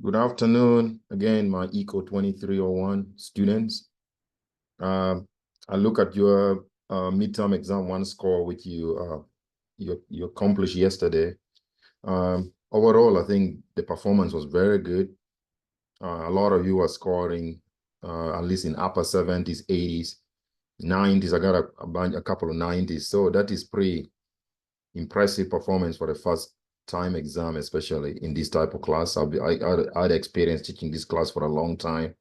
Good afternoon. Again, my ECO 2301 students. I look at your midterm exam one score which you accomplished yesterday. Overall, I think the performance was very good. A lot of you are scoring at least in upper 70s, 80s, 90s. I got a couple of 90s. So that is pretty impressive performance for the first time exam, especially in this type of class. I'd experienced teaching this class for a long time.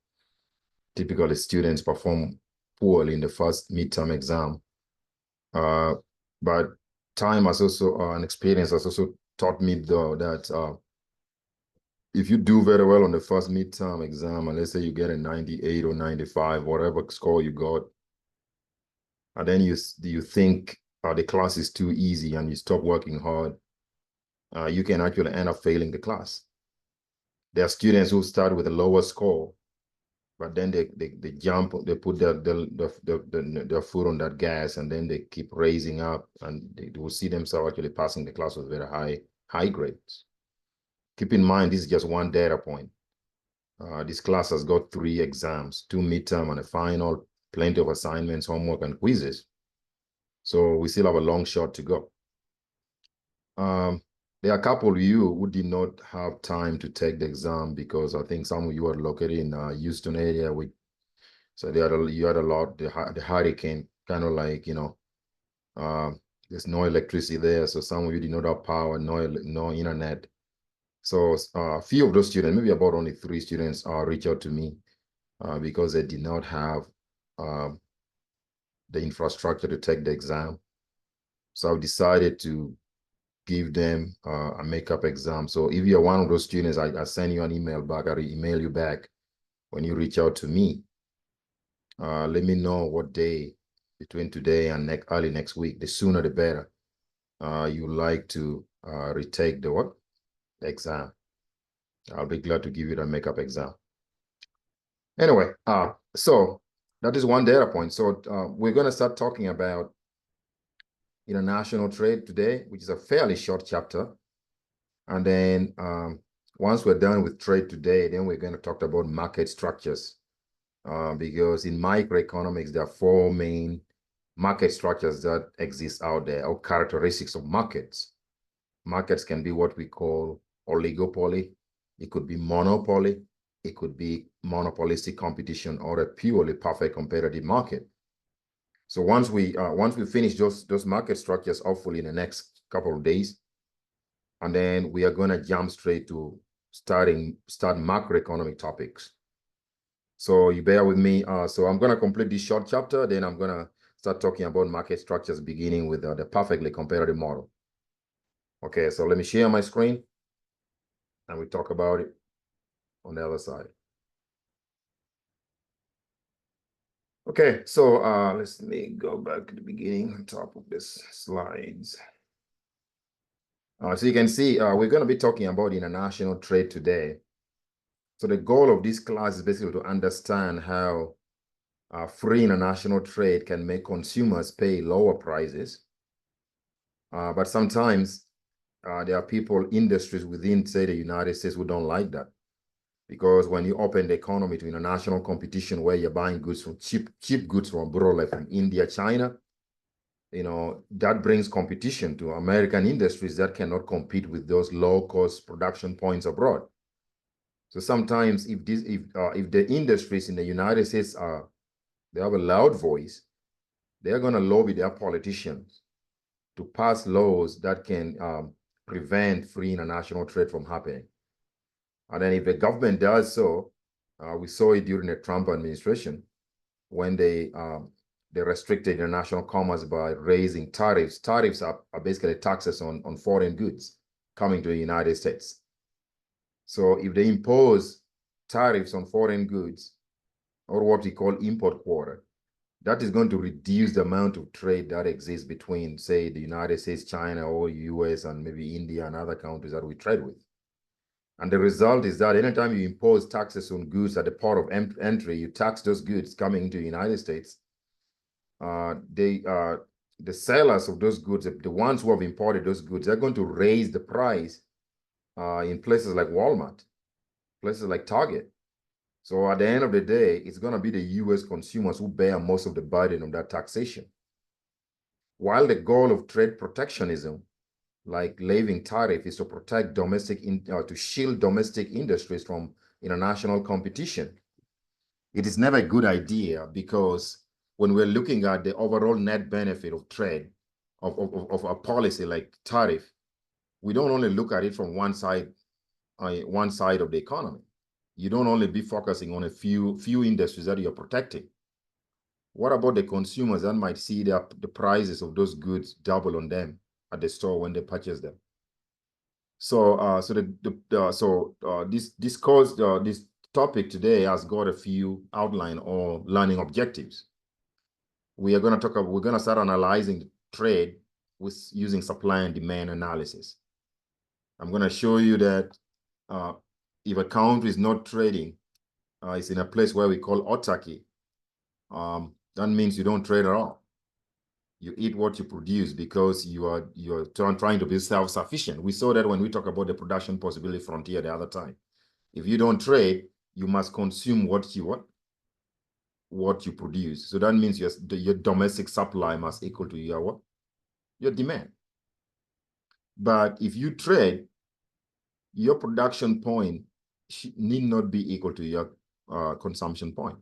Typically, students perform poorly in the first midterm exam. But time has also, an experience has also taught me though that if you do very well on the first midterm exam, and let's say you get a 98 or 95, whatever score you got, and then you think the class is too easy and you stop working hard, you can actually end up failing the class. There are students who start with a lower score, but then they jump, they put their foot on that gas, and then they keep raising up, and they will see themselves actually passing the class with very high grades. Keep in mind, this is just one data point. This class has got 3 exams, 2 midterm and a final, plenty of assignments, homework, and quizzes. So we still have a long shot to go. There are a couple of you who did not have time to take the exam because I think some of you are located in Houston area. So you had a lot, the hurricane, kind of like, there's no electricity there. So some of you did not have power, no internet. So a few of those students, maybe about only 3 students, reach out to me because they did not have the infrastructure to take the exam. So I decided to give them a makeup exam. So if you're one of those students, I send you an email back. I email you back when you reach out to me. Let me know what day between today and early next week. The sooner the better. You like to retake the exam. I'll be glad to give you the makeup exam. Anyway, so that is one data point. So we're going to start talking about international trade today, which is a fairly short chapter. And then once we're done with trade today, then we're going to talk about market structures. Because in microeconomics, there are 4 main market structures that exist out there, or characteristics of markets. Markets can be what we call oligopoly. It could be monopoly. It could be monopolistic competition, or a purely perfect competitive market. So once we finish those market structures, hopefully in the next couple of days, and then we are going to jump straight to start macroeconomic topics. So you bear with me. So I'm going to complete this short chapter. Then I'm going to start talking about market structures, beginning with the perfectly competitive model. Okay, so let me share my screen, and we talk about it on the other side. Okay, so let me go back to the beginning on top of this slides. So you can see we're going to be talking about international trade today. So the goal of this class is basically to understand how free international trade can make consumers pay lower prices. But sometimes there are people, industries within, say, the United States who don't like that. Because when you open the economy to international competition where you're buying goods from cheap goods from abroad, like from India, China, that brings competition to American industries that cannot compete with those low-cost production points abroad. So sometimes if the industries in the United States they have a loud voice, they're going to lobby their politicians to pass laws that can prevent free international trade from happening. And then if the government does so, we saw it during the Trump administration when they restricted international commerce by raising tariffs. Tariffs are basically taxes on foreign goods coming to the United States. So if they impose tariffs on foreign goods, or what we call import quota, that is going to reduce the amount of trade that exists between, say, the United States, China, or US, and maybe India and other countries that we trade with. And the result is that anytime you impose taxes on goods at the port of entry, you tax those goods coming into the United States, the sellers of those goods, the ones who have imported those goods, they're going to raise the price in places like Walmart. places like Target. So at the end of the day, it's going to be the US consumers who bear most of the burden of that taxation. While the goal of trade protectionism, like levying tariff, is to protect to shield domestic industries from international competition, it is never a good idea, because when we're looking at the overall net benefit of trade, of a policy like tariff, we don't only look at it from one side of the economy. You don't only be focusing on a few industries that you're protecting. What about the consumers that might see the prices of those goods double on them at the store when they purchase them? So, this topic today has got a few outline or learning objectives. We're going to start analyzing the trade using supply and demand analysis. I'm going to show you that if a country is not trading, it's in a place where we call autarky. That means you don't trade at all. You eat what you produce because you're trying to be self-sufficient. We saw that when we talk about the production possibility frontier the other time. If you don't trade, you must consume what you produce. So that means your domestic supply must equal to your demand. But if you trade, your production point need not be equal to your consumption point,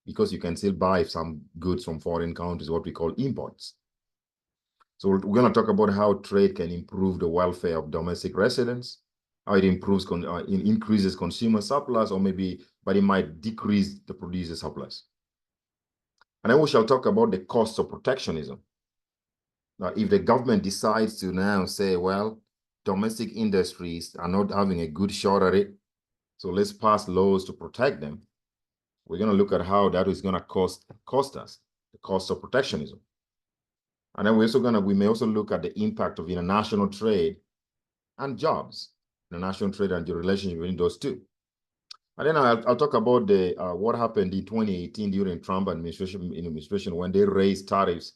because you can still buy some goods from foreign countries, what we call imports. So we're going to talk about how trade can improve the welfare of domestic residents, how it increases consumer surplus, but it might decrease the producer surplus. And then we shall talk about the cost of protectionism. Now, if the government decides to now say, well, domestic industries are not having a good shot at it, so let's pass laws to protect them, we're going to look at how that is going to cost us, the cost of protectionism. And then we may also look at the impact of international trade and jobs, international trade and the relationship between those two. And then I'll talk about what happened in 2018 during Trump administration when they raised taxes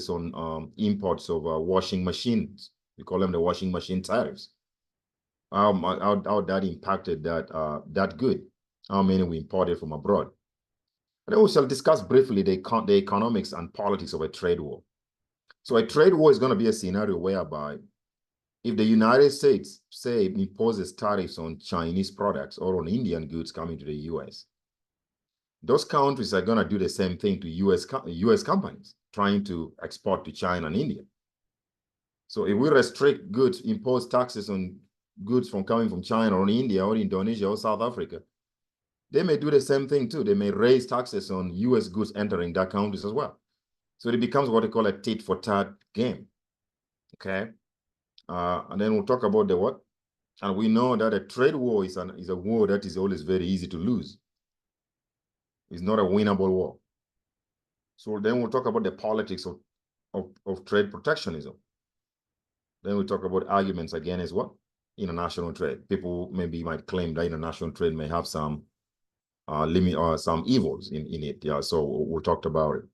on imports of washing machines. We call them the washing machine tariffs. How that impacted that good, how many we imported from abroad. And then we shall discuss briefly the economics and politics of a trade war. So a trade war is going to be a scenario whereby if the United States, say, imposes tariffs on Chinese products or on Indian goods coming to the US, those countries are going to do the same thing to US companies trying to export to China and India. So if we restrict goods, impose taxes on goods coming from China or India or Indonesia or South Africa, they may do the same thing too. They may raise taxes on US goods entering that countries as well. So it becomes what they call a tit for tat game. Okay. And then we'll talk about the what? And we know that a trade war is a war that is always very easy to lose. It's not a winnable war. So then we'll talk about the politics of trade protectionism. Then we'll talk about arguments against what? International trade. People might claim that international trade may have some limit or some evils in it. Yeah, so we'll talk about it.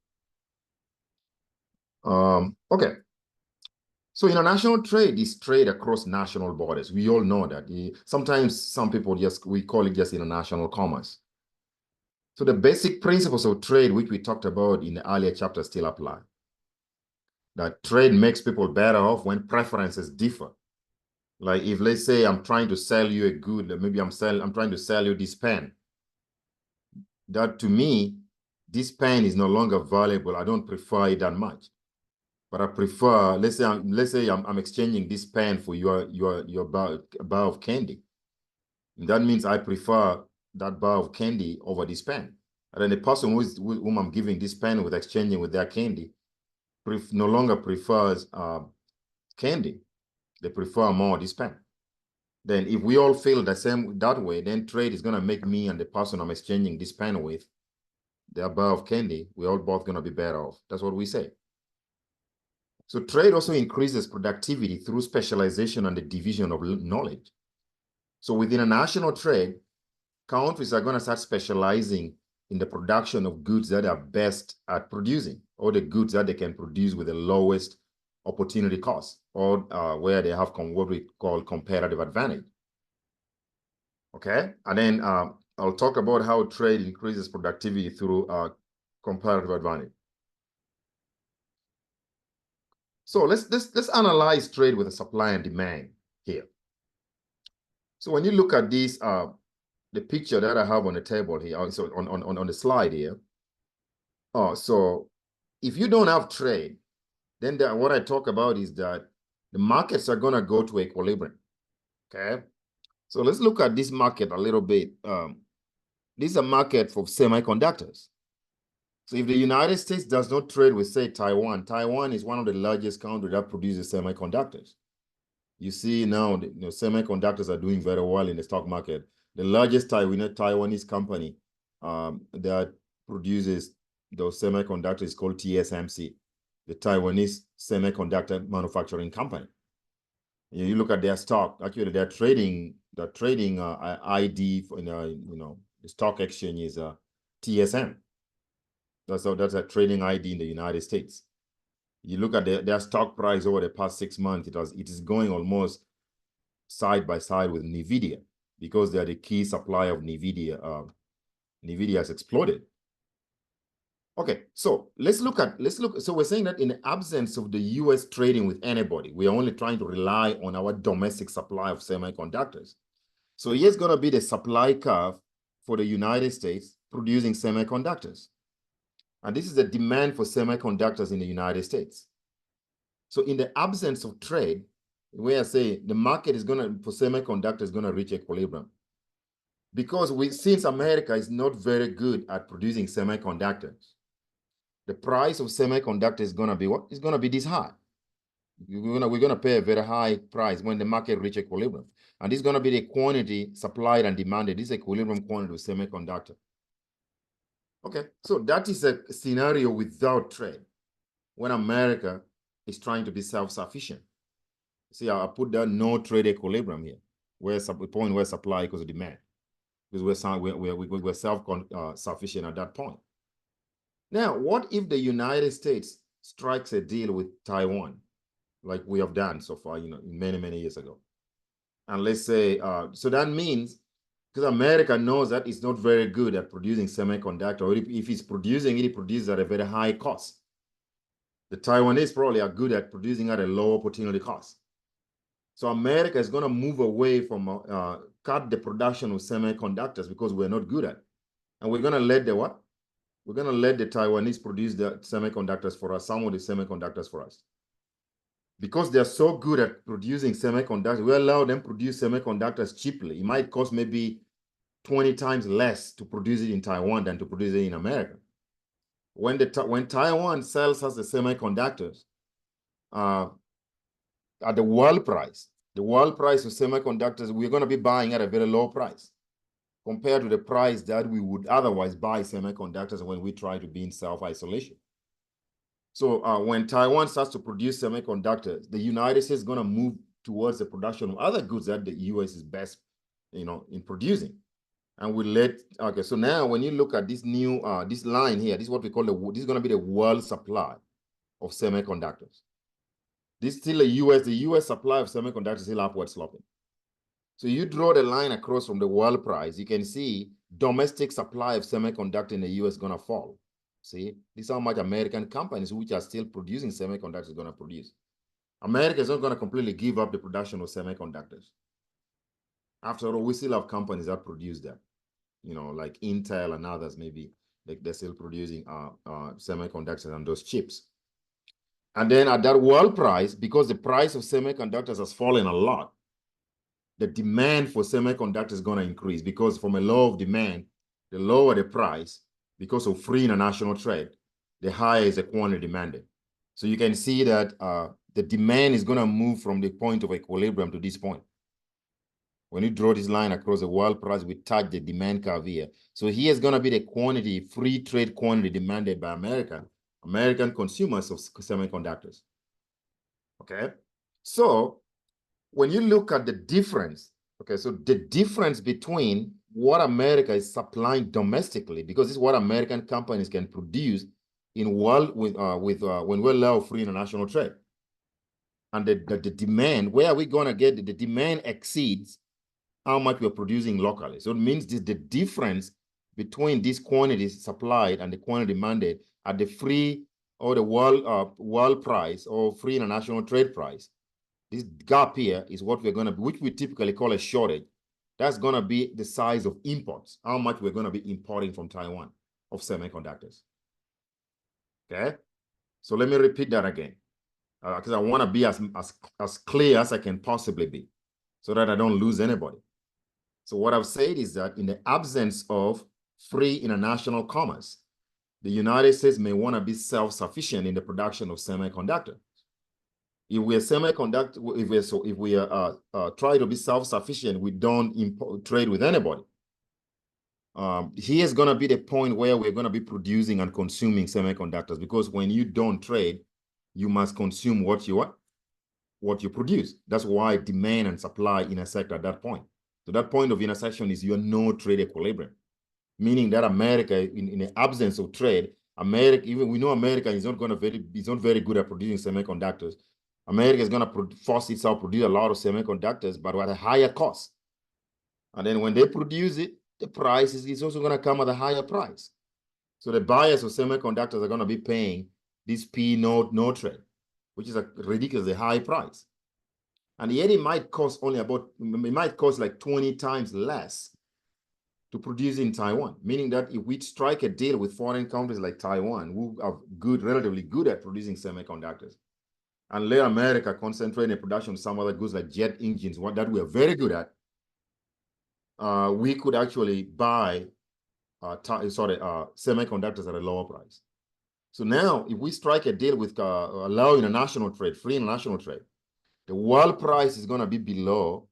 Okay. So international trade is trade across national borders. We all know that. Sometimes some people we call it just international commerce. So the basic principles of trade, which we talked about in the earlier chapter, still apply. That trade makes people better off when preferences differ. Like if, let's say, I'm trying to sell you a good, maybe I'm trying to sell you this pen. That to me, this pen is no longer valuable. I don't prefer it that much. But I prefer, let's say I'm exchanging this pen for your bar of candy. And that means I prefer that bar of candy over this pen. And then the person whom I'm giving this pen with, exchanging with their candy, no longer prefers candy. They prefer more this pen. Then if we all feel the same that way, then trade is going to make me and the person I'm exchanging this pen with, their bar of candy, we're all both going to be better off. That's what we say. So trade also increases productivity through specialization and the division of knowledge. So with international trade, countries are going to start specializing in the production of goods that are best at producing, or the goods that they can produce with the lowest opportunity cost, or where they have what we call competitive advantage. Okay, and then I'll talk about how trade increases productivity through comparative advantage. So let's analyze trade with a supply and demand here. So when you look at this, the picture that I have on the table here, so on the slide here. So if you don't have trade, then what I talk about is that the markets are gonna go to equilibrium. Okay, so let's look at this market a little bit. This is a market for semiconductors. So if the United States does not trade with, say, Taiwan is one of the largest countries that produces semiconductors. You see now, semiconductors are doing very well in the stock market. The largest Taiwanese company that produces those semiconductors is called TSMC, the Taiwanese Semiconductor Manufacturing Company. You look at their stock. Actually, they're trading ID for, the stock exchange is TSM. That's a trading ID in the United States. You look at their stock price over the past 6 months, it is going almost side by side with NVIDIA because they're the key supplier of NVIDIA. NVIDIA has exploded. Okay, so let's look. So we're saying that in the absence of the US trading with anybody, we are only trying to rely on our domestic supply of semiconductors. So here's going to be the supply curve for the United States producing semiconductors. And this is the demand for semiconductors in the United States. So in the absence of trade, where I say the market for semiconductors is going to reach equilibrium. Because since America is not very good at producing semiconductors, the price of semiconductors is going to be what? It's going to be this high. We're going to pay a very high price when the market reaches equilibrium. And this is going to be the quantity supplied and demanded, this equilibrium quantity of semiconductor. Okay, so that is a scenario without trade, when America is trying to be self-sufficient. See, I put that no trade equilibrium here, where the point where supply equals demand, because we're self-sufficient at that point. Now, what if the United States strikes a deal with Taiwan, like we have done so far, many years ago? And let's say, so that means, because America knows that it's not very good at producing semiconductor, or if it's producing it, it produces at a very high cost. The Taiwanese probably are good at producing at a low opportunity cost. So America is going to move away from cut the production of semiconductors because we're not good at it. And we're going to let the what? We're going to let the Taiwanese produce the semiconductors for us, some of the semiconductors for us. Because they're so good at producing semiconductors, we allow them to produce semiconductors cheaply. It might cost maybe 20 times less to produce it in Taiwan than to produce it in America. When Taiwan sells us the semiconductors at the world price of semiconductors, we're going to be buying at a very low price compared to the price that we would otherwise buy semiconductors when we try to be in self-isolation. So when Taiwan starts to produce semiconductors, the United States is going to move towards the production of other goods that the US is best, in producing. And okay, so now when you look at this new, this line here, this is what we call this is going to be the world supply of semiconductors. This is still the US supply of semiconductors is still upward sloping. So you draw the line across from the world price, you can see domestic supply of semiconductor in the US is going to fall. See, this is how much American companies which are still producing semiconductors are going to produce. America is not going to completely give up the production of semiconductors. After all, we still have companies that produce them, like Intel and others, maybe they're still producing semiconductors and those chips. And then at that world price, because the price of semiconductors has fallen a lot, the demand for semiconductors is going to increase, because from a low of demand, the lower the price, because of free international trade, the higher is the quantity demanded. So you can see that the demand is going to move from the point of equilibrium to this point. When you draw this line across the world price, we touch the demand curve here. So here's going to be the quantity, free trade quantity demanded by American consumers of semiconductors. Okay, so when you look at the difference, okay, so the difference between what America is supplying domestically, because this is what American companies can produce in world when we allow free international trade, and the demand, where are we going to get the demand exceeds how much we're producing locally. So it means the difference between these quantities supplied and the quantity demanded at the free or the world price or free international trade price. This gap here is what we're going to be, which we typically call a shortage. That's going to be the size of imports, how much we're going to be importing from Taiwan of semiconductors. Okay, so let me repeat that again, because I want to be as clear as I can possibly be so that I don't lose anybody. So what I've said is that in the absence of free international commerce, the United States may want to be self-sufficient in the production of semiconductors. If we are if we try to be self-sufficient, we don't trade with anybody. Here's going to be the point where we're going to be producing and consuming semiconductors, because when you don't trade, you must consume what you produce. That's why demand and supply intersect at that point. So that point of intersection is your no trade equilibrium, meaning that America, in the absence of trade, even we know America is not very good at producing semiconductors. America is going to force itself to produce a lot of semiconductors, but at a higher cost. And then when they produce it, the price is also going to come at a higher price. So the buyers of semiconductors are going to be paying this no trade, which is a ridiculously high price. And yet it might cost like 20 times less to produce in Taiwan, meaning that if we strike a deal with foreign countries like Taiwan, who are relatively good at producing semiconductors, and let America concentrate in the production of some other goods like jet engines, that we are very good at, we could actually buy semiconductors at a lower price. So now, if we strike a deal with allow international trade, free international trade, the world price is going to be below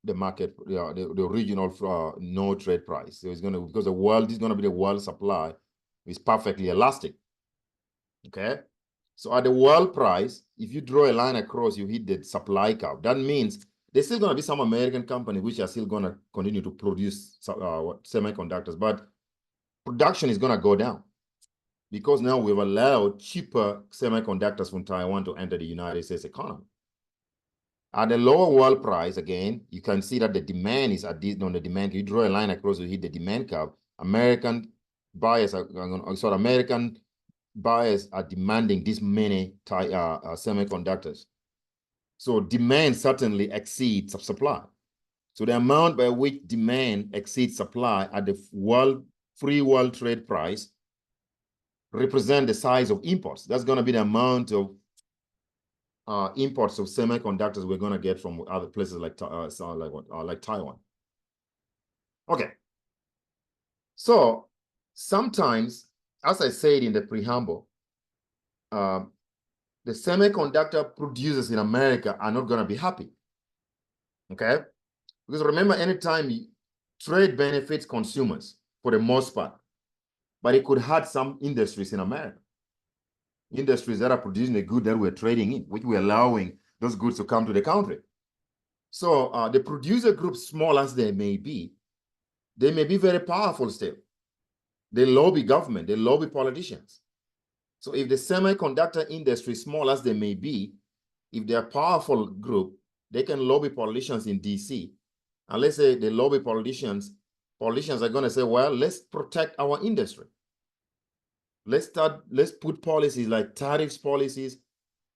the market, the regional no trade price. So it's going to, because the world is going to be the world supply is perfectly elastic. Okay. So at the world price, if you draw a line across, you hit the supply curve. That means there's still going to be some American companies which are still going to continue to produce semiconductors, but production is going to go down because now we've allowed cheaper semiconductors from Taiwan to enter the United States economy. At the lower world price, again, you can see that the demand is on the demand. You draw a line across, you hit the demand curve. American buyers are demanding this many semiconductors. So demand certainly exceeds supply. So the amount by which demand exceeds supply at the free world trade price represent the size of imports. That's going to be the amount of imports of semiconductors we're going to get from other places like Taiwan. Okay. So sometimes, as I said in the preamble, the semiconductor producers in America are not going to be happy. Okay? Because remember, anytime trade benefits consumers for the most part, but it could hurt some industries in America. Industries that are producing the good that we're trading in, which we're allowing those goods to come to the country. So the producer groups, small as they may be very powerful still. They lobby government, they lobby politicians. So if the semiconductor industry, small as they may be, if they're a powerful group, they can lobby politicians in DC. And let's say they lobby politicians are going to say, well, let's protect our industry. Let's put policies like tariffs policies,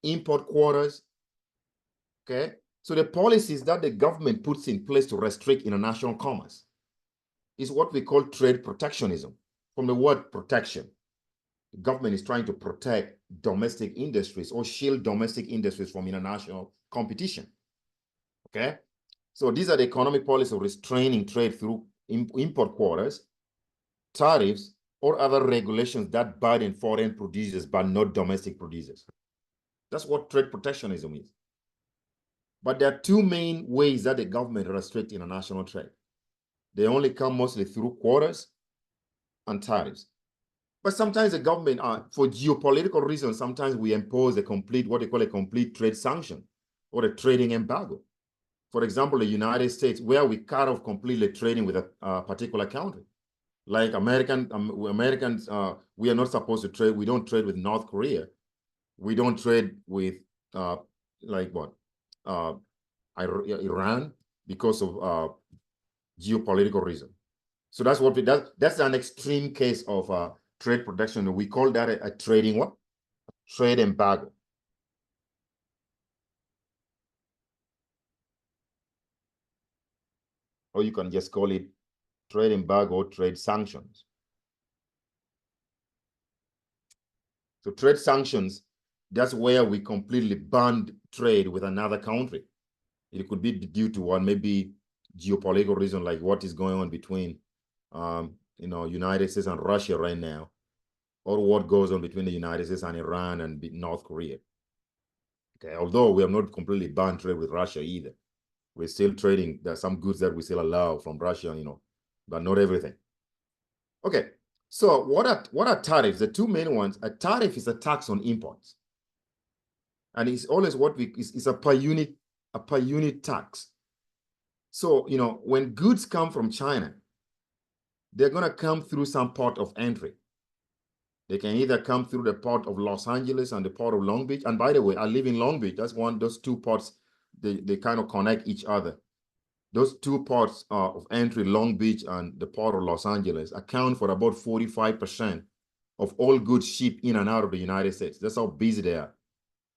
import quotas. Okay. So the policies that the government puts in place to restrict international commerce is what we call trade protectionism, from the word protection. The government is trying to protect domestic industries or shield domestic industries from international competition. Okay. So these are the economic policies of restraining trade through import quotas, tariffs, or other regulations that burden foreign producers but not domestic producers. That's what trade protectionism is. But there are two main ways that the government restricts international trade. They only come mostly through quotas and tariffs. But sometimes the government, for geopolitical reasons, sometimes we impose what they call a complete trade sanction or a trading embargo. For example, the United States, where we cut off completely trading with a particular country. Like Americans, we are not supposed to trade. We don't trade with North Korea. We don't trade with Iran. because of geopolitical reason. So that's what that's an extreme case of trade protection. We call that a trading what? Trade embargo. Or you can just call it trade embargo, trade sanctions. So trade sanctions, that's where we completely banned trade with another country. It could be due to one, maybe geopolitical reason, like what is going on between, United States and Russia right now, or what goes on between the United States and Iran and North Korea. Okay, although we have not completely banned trade with Russia either. We're still trading. There's some goods that we still allow from Russia, but not everything. Okay, so what are tariffs? The two main ones. A tariff is a tax on imports, and it's always it's a per unit tax. So when goods come from China, they're gonna come through some port of entry. They can either come through the port of Los Angeles and the port of Long Beach. And by the way, I live in Long Beach. That's those two ports. They kind of connect each other. Those two ports of entry, Long Beach and the port of Los Angeles, account for about 45% of all goods shipped in and out of the United States. That's how busy they are.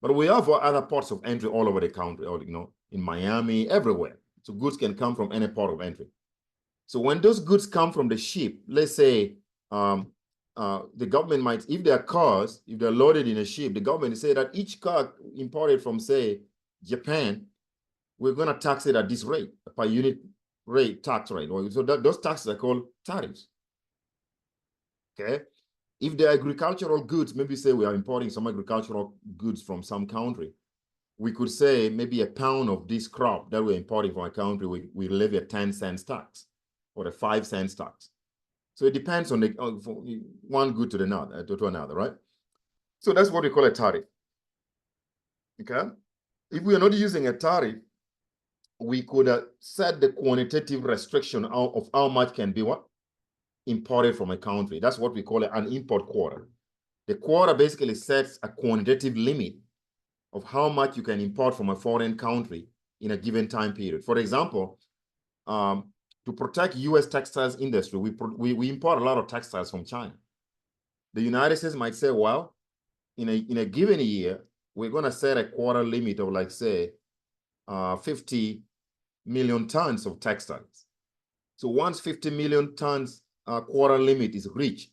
But we have other ports of entry all over the country, in Miami, everywhere. So goods can come from any port of entry. So when those goods come from the ship, let's say the government might, if they're cars, if they're loaded in a ship, the government say that each car imported from, say, Japan, we're going to tax it at this rate, per unit rate, tax rate. So those taxes are called tariffs. Okay. If the agricultural goods, maybe say we are importing some agricultural goods from some country, we could say maybe a pound of this crop that we're importing from a country, we levy a 10-cent tax or a 5-cent tax. So it depends on one good to another, right? So that's what we call a tariff. Okay. If we are not using a tariff, we could set the quantitative restriction of how much can be imported from a country. That's what we call an import quota. The quota basically sets a quantitative limit of how much you can import from a foreign country in a given time period. For example, to protect U.S. textiles industry, we import a lot of textiles from China. The United States might say, well, in a given year, we're going to set a quota limit of, like, say, 50 million tons of textiles. So once 50 million tons quota limit is reached,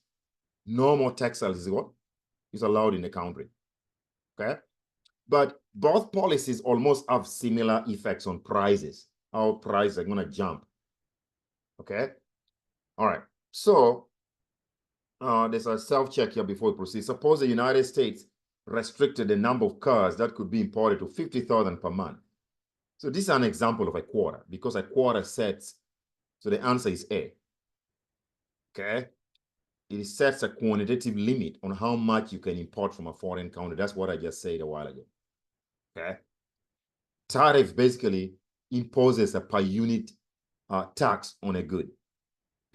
no more textiles is allowed in the country. Okay, but both policies almost have similar effects on prices. How prices are going to jump. Okay, all right. So there's a self-check here before we proceed. Suppose the United States restricted the number of cars that could be imported to 50,000 per month. So this is an example of a quota, because a quota sets, so the answer is A. Okay, it sets a quantitative limit on how much you can import from a foreign country. That's what I just said a while ago. Okay, tariff basically imposes a per unit tax on a good.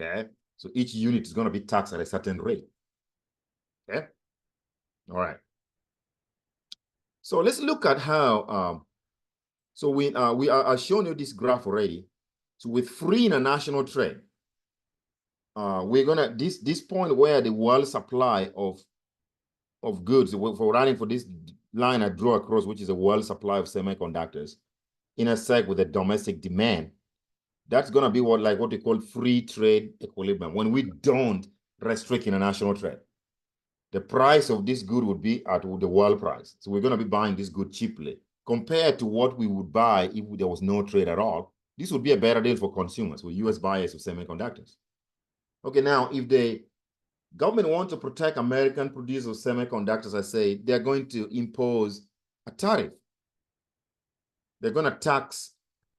Okay, so each unit is going to be taxed at a certain rate. Okay, all right. So let's look at how. So we are showing you this graph already. So with free international trade, we're gonna this point where the world supply of goods, for running for this line I draw across, which is the world supply of semiconductors, intersect with the domestic demand. That's gonna be what we call free trade equilibrium. When we don't restrict international trade, the price of this good would be at the world price. So we're gonna be buying this good cheaply compared to what we would buy if there was no trade at all. This would be a better deal for consumers, for US buyers of semiconductors. Okay, now if the government wants to protect American producers of semiconductors, I say they're going to impose a tariff. They're going to tax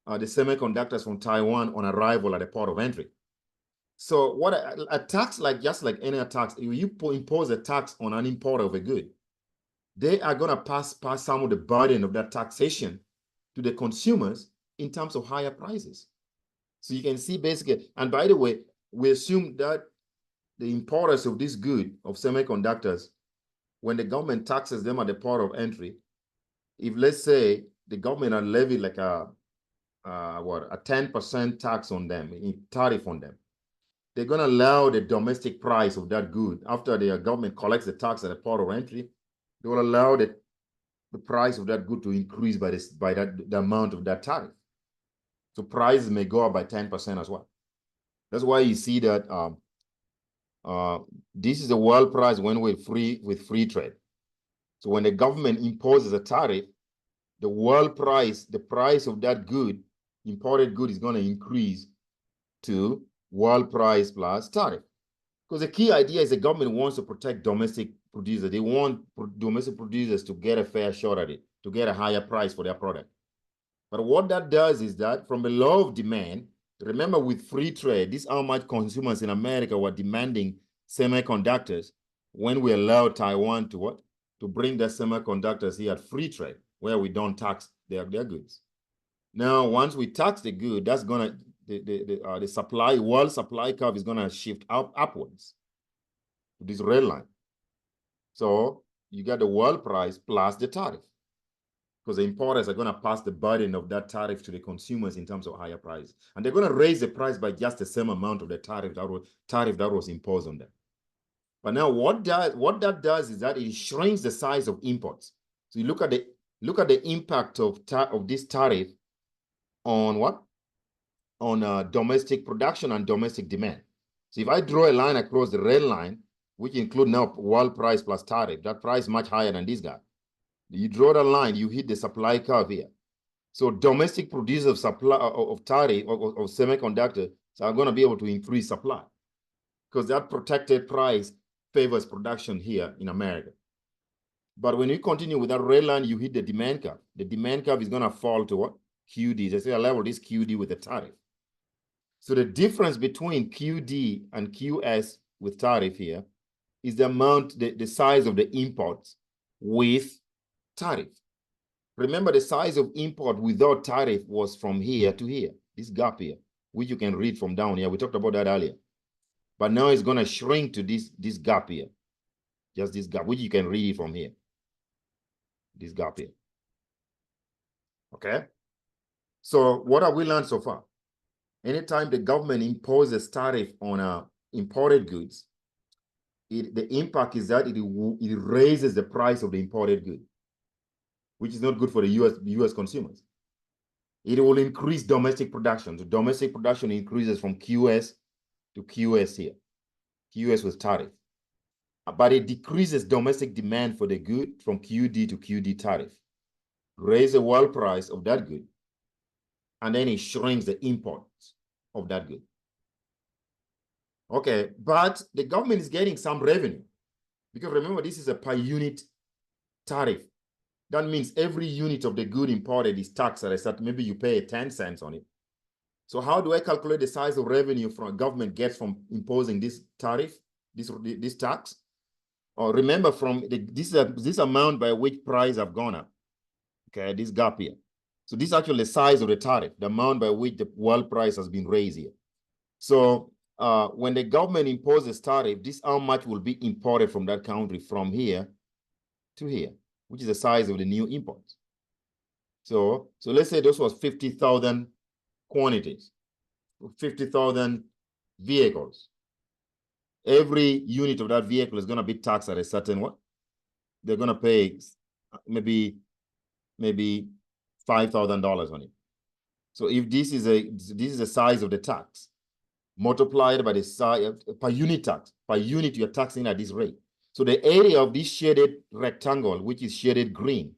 the semiconductors from Taiwan on arrival at the port of entry. So what a tax, just like any tax, if you impose a tax on an import of a good, they are going to pass some of the burden of that taxation to the consumers in terms of higher prices. So you can see basically, and by the way, we assume that the importers of this good, of semiconductors, when the government taxes them at the port of entry, if let's say the government had levied like a a 10% tax on them, tariff on them. They're going to allow the domestic price of that good after the government collects the tax at the port of entry. They will allow the price of that good to increase by the amount of that tariff. So prices may go up by 10% as well. That's why you see that this is the world price when we're with free trade. So when the government imposes a tariff, the world price, the price of that good, imported good, is going to increase to world price plus tariff. Because the key idea is the government wants to protect domestic producers. They want domestic producers to get a fair shot at it, to get a higher price for their product. But what that does is that from the law of demand, remember with free trade, this is how much consumers in America were demanding semiconductors when we allowed Taiwan to what? To bring their semiconductors here at free trade, where we don't tax their goods. Now, once we tax the good, that's gonna the supply, world supply curve is gonna shift upwards to this red line. So you got the world price plus the tariff, because the importers are going to pass the burden of that tariff to the consumers in terms of higher price. And they're going to raise the price by just the same amount of the tariff that was imposed on them. But now what that does is that it shrinks the size of imports. So you look at the impact of this tariff on what? On domestic production and domestic demand. So if I draw a line across the red line, which include now world price plus tariff, that price is much higher than this guy. You draw the line, you hit the supply curve here. So domestic producers of tariff of semiconductors are going to be able to increase supply, because that protected price favors production here in America. But when you continue with that red line, you hit the demand curve. The demand curve is going to fall to what? QD. They say I level this QD with the tariff. So the difference between QD and QS with tariff here is the amount, the size of the imports with tariff. Remember, the size of import without tariff was from here to here, this gap here, which you can read from down here. We talked about that earlier. But now it's going to shrink to this gap here, just this gap, which you can read from here, this gap here. Okay? So what have we learned so far? Anytime the government imposes tariff on imported goods, the impact is that it raises the price of the imported good, which is not good for the US consumers. It will increase domestic production. So domestic production increases from QS to QS here, QS with tariff. But it decreases domestic demand for the good from QD to QD tariff. Raise the world price of that good, and then it shrinks the imports of that good. Okay, but the government is getting some revenue, because remember, this is a per unit tariff. That means every unit of the good imported is taxed at a certain, maybe you pay 10 cents on it. So how do I calculate the size of revenue from government gets from imposing this tariff, this tax? Or remember, from this amount by which price have gone up. Okay, this gap here. So this is actually the size of the tariff, the amount by which the world price has been raised here. So when the government imposes tariff, this how much will be imported from that country from here to here, which is the size of the new imports. So let's say this was 50,000 quantities, 50,000 vehicles. Every unit of that vehicle is going to be taxed at a certain what? They're going to pay maybe $5,000 on it. So if this is the size of the tax, multiplied by the size per unit tax, per unit you're taxing at this rate. So the area of this shaded rectangle, which is shaded green,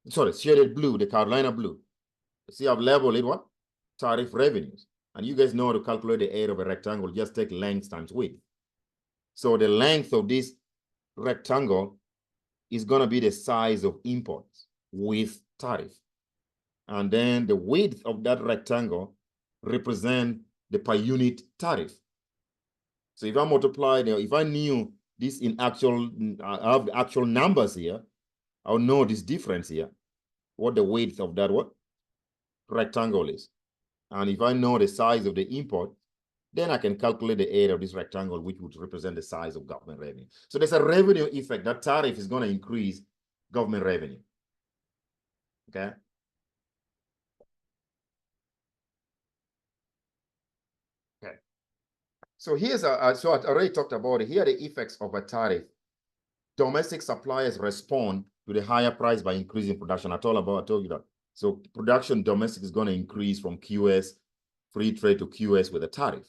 sorry, shaded blue, the Carolina blue. See, I've labeled it what? Tariff revenues. And you guys know how to calculate the area of a rectangle. Just take length times width. So the length of this rectangle is going to be the size of imports with tariff. And then the width of that rectangle represent the per unit tariff. So if I multiply, if I knew this in actual, I have the actual numbers here, I'll know this difference here, what the width of that what rectangle is. And if I know the size of the import, then I can calculate the area of this rectangle, which would represent the size of government revenue. So there's a revenue effect. That tariff is going to increase government revenue. Okay. So here's so I already talked about it. Here are the effects of a tariff. Domestic suppliers respond to the higher price by increasing production. I told you that. So production domestic is going to increase from QS, free trade to QS with a tariff.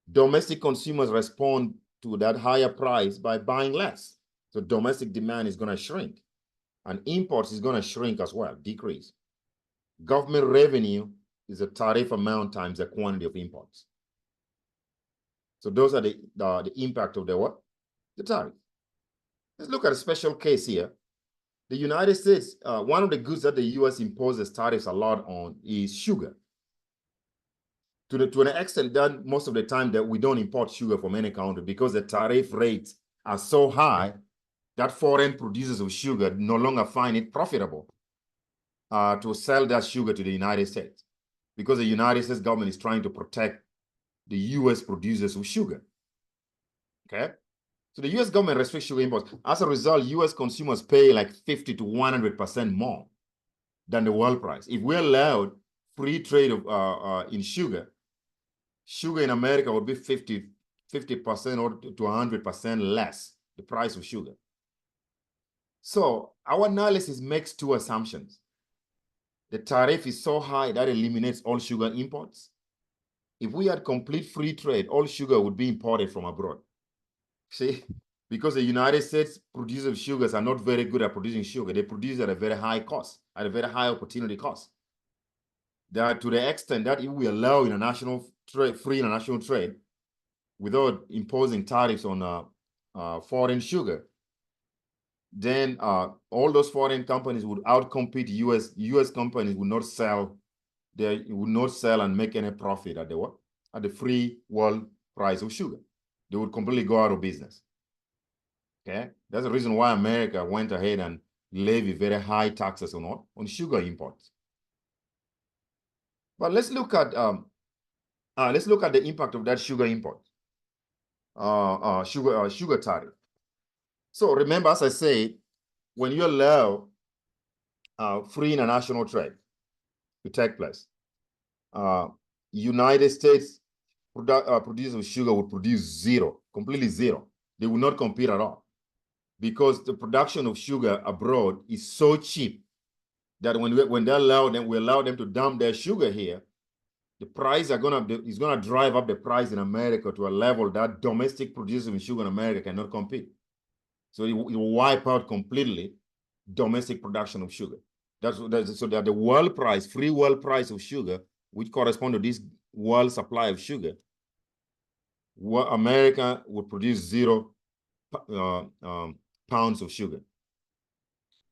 Domestic consumers respond to that higher price by buying less. So domestic demand is going to shrink, and imports is going to shrink as well, decrease. Government revenue is a tariff amount times the quantity of imports. So those are the impact of the what? The tariff. Let's look at a special case here. The United States, one of the goods that the US imposes tariffs a lot on is sugar. To an extent that most of the time that we don't import sugar from any country because the tariff rates are so high that foreign producers of sugar no longer find it profitable to sell that sugar to the United States, because the United States government is trying to protect the US producers of sugar. Okay? So the US government restricts sugar imports. As a result, US consumers pay like 50 to 100% more than the world price. If we allowed free trade of in sugar in America would be 50% or to 100% less the price of sugar. So our analysis makes two assumptions. The tariff is so high that it eliminates all sugar imports. If we had complete free trade, all sugar would be imported from abroad. See, because the United States producers of sugars are not very good at producing sugar. They produce at a very high cost, at a very high opportunity cost. That to the extent that if we allow international trade, free international trade, without imposing tariffs on foreign sugar, then all those foreign companies would outcompete US companies would not sell and make any profit at the free world price of sugar. They would completely go out of business. Okay, that's the reason why America went ahead and levied very high taxes on sugar imports. But let's look at the impact of that sugar import, sugar tariff. So remember, as I said, when you allow free international trade to take place, United States producers of sugar would produce zero, completely zero. They will not compete at all, because the production of sugar abroad is so cheap that when we allow them to dump their sugar here, the price is gonna drive up the price in America to a level that domestic producers of sugar in America cannot compete. So it will wipe out completely domestic production of sugar. So that the world price, free world price of sugar, which correspond to this world supply of sugar, America would produce 0 pounds of sugar.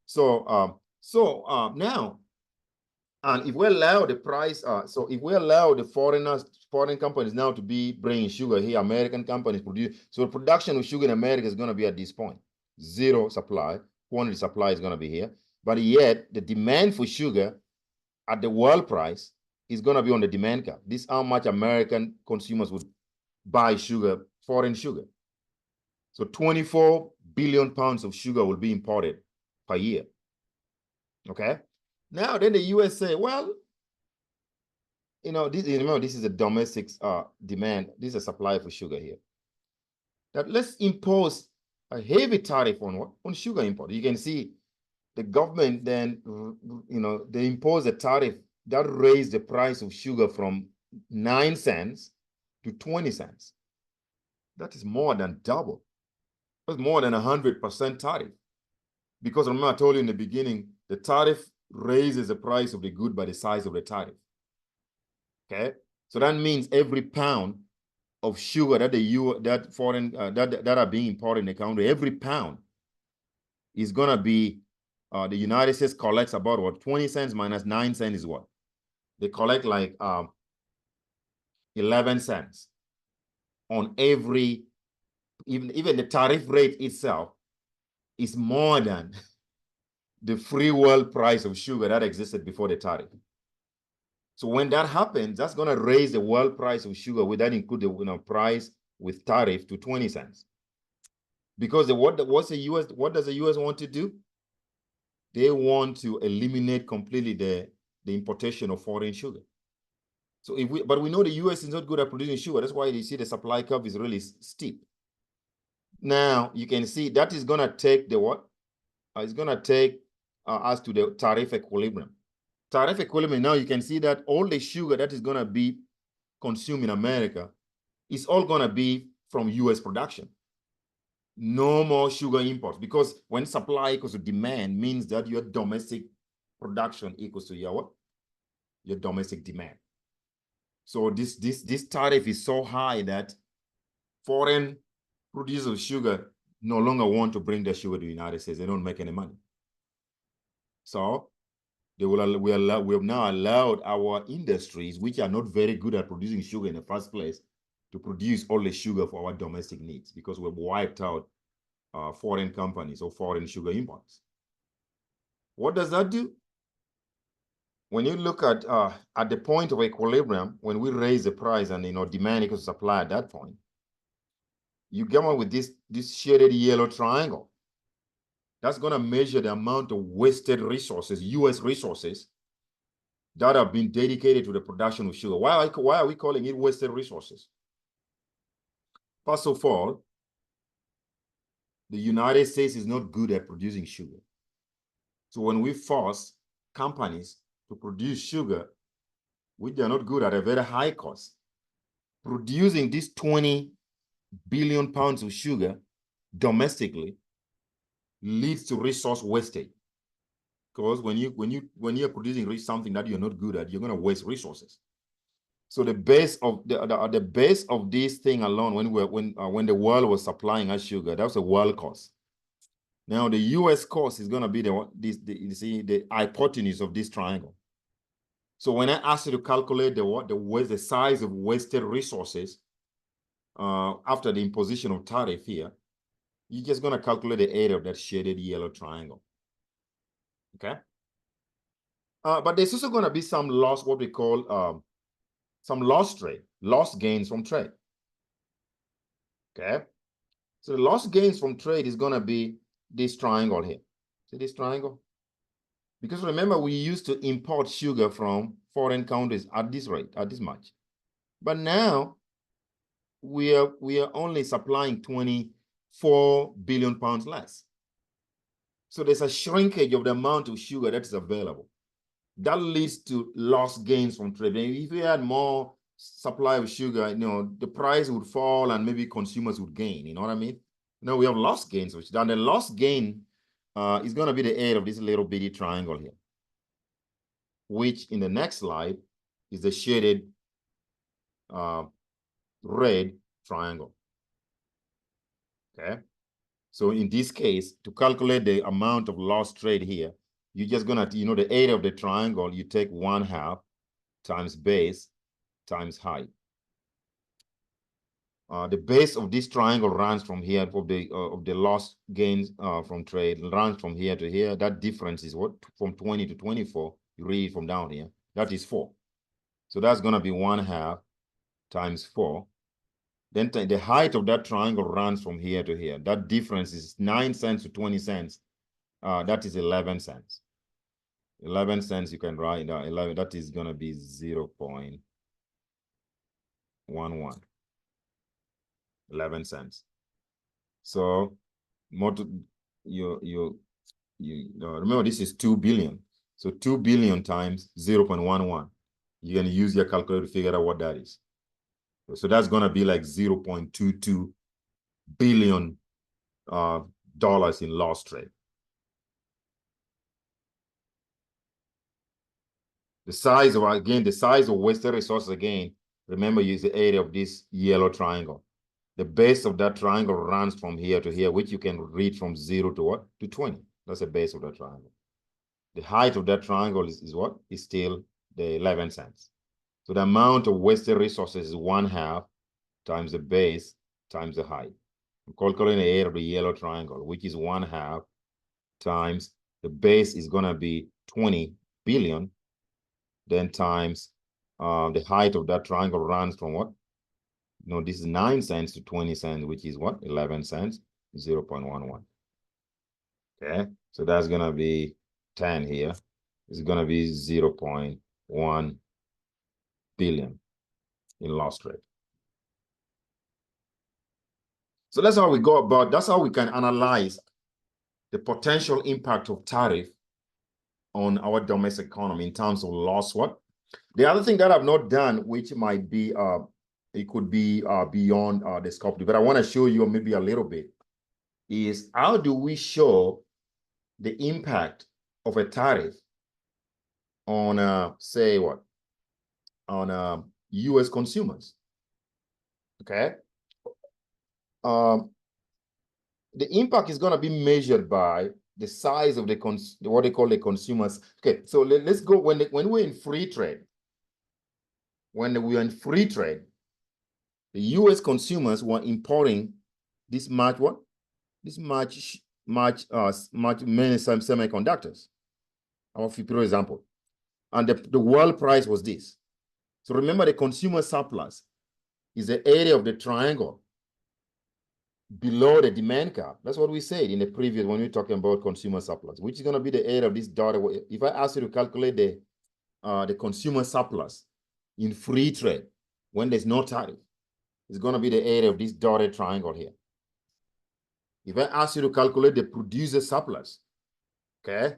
So now, and if we allow the price, so if we allow the foreign companies now to be bringing sugar here, American companies produce, so the production of sugar in America is going to be at this point, 0 supply, quantity supply is going to be here, but yet the demand for sugar at the world price is going to be on the demand curve. This is how much American consumers would buy sugar, foreign sugar. So 24 billion pounds of sugar will be imported per year. Okay. Now then the US say, well, this is a domestic demand. This is a supply for sugar here. That let's impose a heavy tariff on what? On sugar import. You can see the government then, they impose a tariff that raised the price of sugar from 9 cents to 20 cents. That is more than double. That's more than 100% tariff. Because remember, I told you in the beginning, the tariff raises the price of the good by the size of the tariff. Okay, so that means every pound of sugar that are being imported in the country, every pound is gonna be the United States collects about what, 20 cents minus 9 cents is what? They collect like 11 cents on every, even the tariff rate itself is more than the free world price of sugar that existed before the tariff. So when that happens, that's going to raise the world price of sugar, with that include the price with tariff to 20 cents. Because what does the US want to do? They want to eliminate completely the importation of foreign sugar. So but we know the US is not good at producing sugar. That's why you see the supply curve is really steep. Now you can see that is gonna take the what? It's gonna take us to the tariff equilibrium. Tariff equilibrium, now you can see that all the sugar that is gonna be consumed in America is all gonna be from US production. No more sugar imports, because when supply equals to demand means that your domestic production equals to your what? Your domestic demand. So this tariff is so high that foreign producers of sugar no longer want to bring their sugar to the United States. They don't make any money. So we have now allowed our industries, which are not very good at producing sugar in the first place, to produce all the sugar for our domestic needs, because we've wiped out foreign companies or foreign sugar imports. What does that do? When you look at the point of equilibrium, when we raise the price and demand equals supply at that point, you come up with this shaded yellow triangle. That's going to measure the amount of wasted resources, US resources, that have been dedicated to the production of sugar. Why are we calling it wasted resources? First of all, the United States is not good at producing sugar. So when we force companies to produce sugar, which are not good at a very high cost, producing these 20 billion pounds of sugar domestically leads to resource wastage. Because when you're producing something that you're not good at, you're going to waste resources. So the base of the base of this thing alone, when the world was supplying us sugar, that was a world cost. Now the US cost is going to be the hypotenuse of this triangle. So when I ask you to calculate the size of wasted resources after the imposition of tariff here, you're just going to calculate the area of that shaded yellow triangle. Okay. But there's also going to be some loss, what we call some lost gains from trade. Okay. So the lost gains from trade is going to be this triangle here. See this triangle? Because remember, we used to import sugar from foreign countries at this rate, at this much. But now we are only supplying 24 billion pounds less. So there's a shrinkage of the amount of sugar that is available. That leads to lost gains from trade. And if we had more supply of sugar, the price would fall and maybe consumers would gain. You know what I mean? Now we have lost gains, which then the lost gain is going to be the area of this little bitty triangle here, which in the next slide is the shaded red triangle. Okay. So in this case, to calculate the amount of lost trade here, you're just gonna, the area of the triangle, you take 1/2 times base times height. The base of this triangle runs from here, of the lost gains from trade, runs from here to here. That difference is what? From 20 to 24. You read from down here. That is 4. So that's gonna be 1/2 times 4. Then the height of that triangle runs from here to here. That difference is 9 cents to 20 cents. That is 11 cents. 11 cents, you can write down 11. That is going to be 0.11. 11 cents. So remember, this is 2 billion. So 2 billion times 0.11. You're going to use your calculator to figure out what that is. So that's going to be like 0.22 billion dollars in lost trade. The size of wasted resources, again, remember, use the area of this yellow triangle. The base of that triangle runs from here to here, which you can read from 0 to what? To 20. That's the base of that triangle. The height of that triangle is what? Is still the 11 cents. So the amount of wasted resources is 1/2 times the base times the height. I'm calculating the area of the yellow triangle, which is 1/2 times the base is going to be 20 billion, then times the height of that triangle runs from what? This is 9 cents to 20 cents, which is what? 11 cents, 0.11. Okay, so that's going to be 10 here. It's going to be 0.1 billion in lost trade. So that's how we go about, that's how we can analyze the potential impact of tariff on our domestic economy in terms of lost what? The other thing that I've not done, which might be, it could be beyond the scope, but I want to show you maybe a little bit, is how do we show the impact of a tariff on, say what, on U.S. consumers, okay? The impact is going to be measured by the size of the what they call the consumers. Okay, so let's go when we're in free trade. When we are in free trade, the U.S. consumers were importing this much what? This much many semiconductors. I'll give you an example. And the world price was this. So remember, the consumer surplus is the area of the triangle below the demand curve. That's what we said in the previous when we were talking about consumer surplus, which is going to be the area of this dotted. If I ask you to calculate the consumer surplus in free trade when there's no tariff, it's going to be the area of this dotted triangle here. If I ask you to calculate the producer surplus, okay,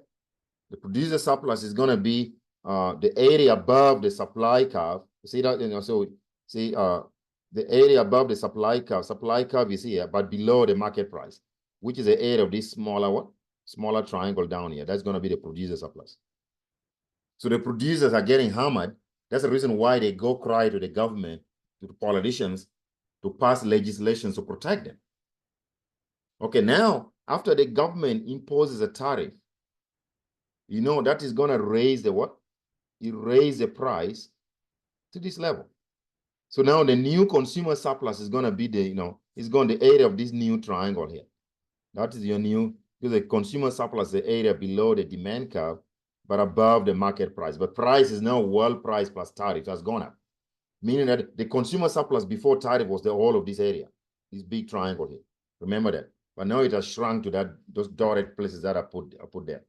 the producer surplus is going to be the area above the supply curve. See that? So see the area above the supply curve is here, but below the market price, which is the area of this smaller triangle down here. That's going to be the producer surplus. So the producers are getting hammered. That's the reason why they go cry to the government, to the politicians, to pass legislation to protect them. Okay, now, after the government imposes a tariff, you know, that is going to raise the what? It raise the price to this level. So now the new consumer surplus is going to be the, it's going to the area of this new triangle here. That is your new, because the consumer surplus is the area below the demand curve, but above the market price. But price is now world price plus tariff has gone up, meaning that the consumer surplus before tariff was the whole of this area, this big triangle here. Remember that. But now it has shrunk to those dotted places that I put there.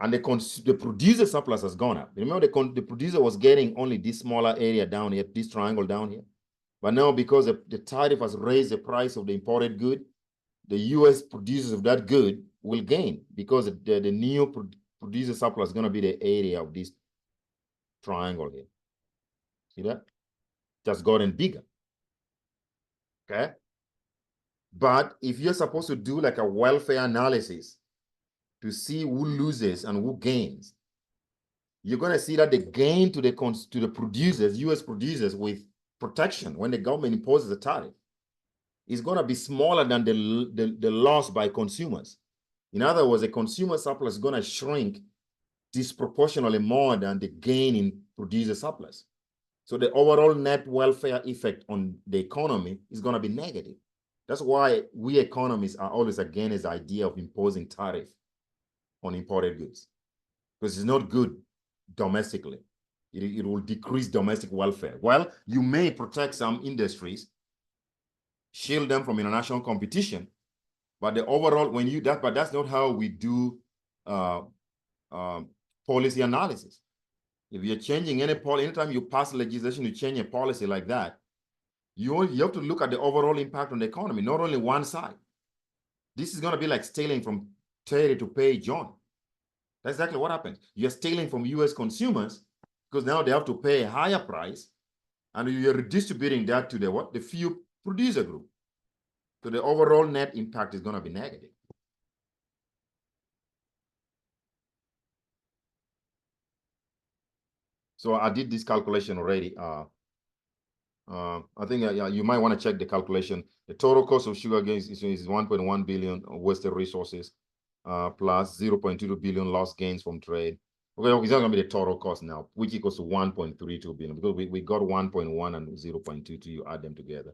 And the producer surplus has gone up. Remember, the producer was getting only this smaller area down here, this triangle down here. But now, because the tariff has raised the price of the imported good, the U.S. producers of that good will gain, because the new producer surplus is going to be the area of this triangle here. See that? Just gotten bigger. Okay? But if you're supposed to do like a welfare analysis to see who loses and who gains, you're going to see that the gain to the producers, U.S. producers with protection when the government imposes a tariff is going to be smaller than the loss by consumers. In other words, the consumer surplus is going to shrink disproportionately more than the gain in producer surplus. So the overall net welfare effect on the economy is going to be negative. That's why we economists are always against the idea of imposing tariff on imported goods, because it's not good domestically. It will decrease domestic welfare. Well, you may protect some industries, shield them from international competition, but the overall, but that's not how we do policy analysis. If you're changing any policy, anytime you pass legislation to change a policy like that, you have to look at the overall impact on the economy, not only one side. This is going to be like stealing from Terry to pay John. That's exactly what happens. You're stealing from U.S. consumers because now they have to pay a higher price, and you're redistributing that to the few producer group. So the overall net impact is going to be negative. So I did this calculation already. I think you might want to check the calculation. The total cost of sugar gains is 1.1 billion wasted resources, plus 0.22 billion lost gains from trade. Okay, it's not going to be the total cost now, which equals to 1.32 billion, because we got 1.1 and 0.22, you add them together.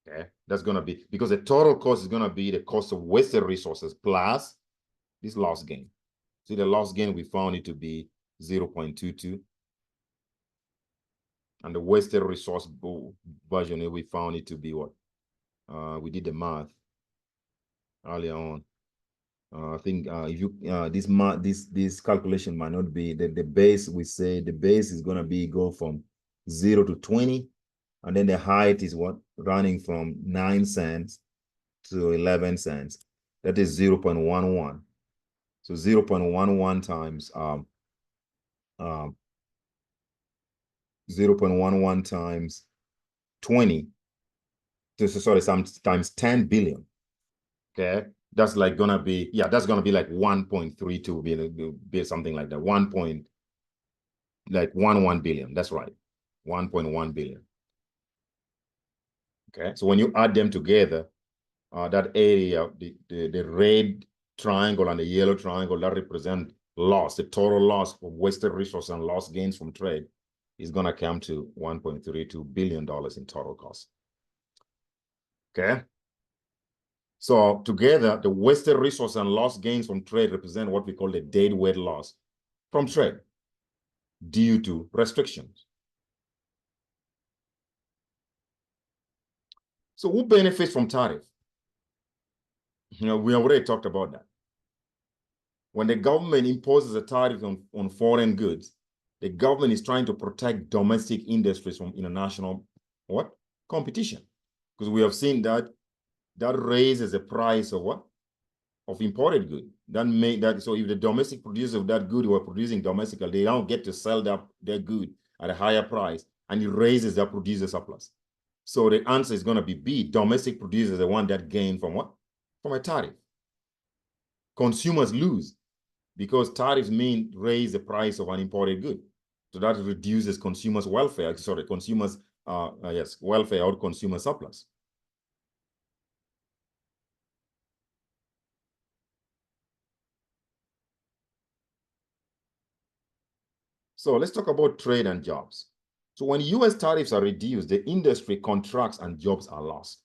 Okay, that's going to be, because the total cost is going to be the cost of wasted resources plus this lost gain. See, the lost gain, we found it to be 0.22. And the wasted resource version, we found it to be what? We did the math earlier on. I think if you this calculation might not be the base. We say the base is gonna be go from 0 to 20, and then the height is what running from 9 cents to 11 cents. That is 0.11. So 0.11 times 0.11 times 20. Sorry, times 10 billion. Okay, that's like gonna be, yeah, that's gonna be like 1.32 billion, something like that. 1.11 billion. That's right, 1.1 billion. Okay, so when you add them together, that area, the red triangle and the yellow triangle, that represent loss, the total loss of wasted resource and lost gains from trade is gonna come to $1.32 billion in total cost. Okay. So together, the wasted resource and lost gains from trade represent what we call the deadweight loss from trade due to restrictions. So who benefits from tariff? We already talked about that. When the government imposes a tariff on foreign goods, the government is trying to protect domestic industries from international what? Competition. Because we have seen that raises the price of what? Of imported good. So if the domestic producers of that good were producing domestically, they don't get to sell their good at a higher price, and it raises their producer surplus. So the answer is going to be B. Domestic producers are the one that gain from what? From a tariff. Consumers lose because tariffs mean raise the price of an imported good. So that reduces consumers' welfare, welfare or consumer surplus. So let's talk about trade and jobs. So when US tariffs are reduced, the industry contracts and jobs are lost.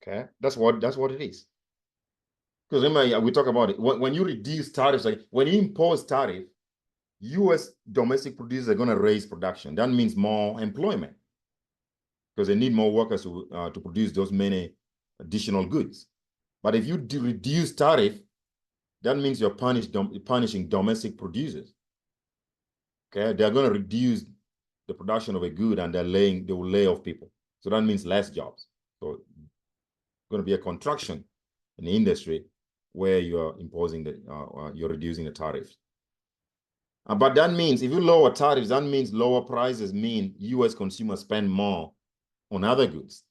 Okay, that's what it is. Because remember, we talk about it. When you reduce tariffs, like when you impose tariff, US domestic producers are going to raise production. That means more employment because they need more workers to produce those many additional goods. But if you reduce tariff, that means you're punishing domestic producers. Okay, they're going to reduce the production of a good, and they will lay off people. So that means less jobs. So it's going to be a contraction in the industry where you're imposing you're reducing the tariffs. But that means if you lower tariffs, that means lower prices mean US consumers spend more on other goods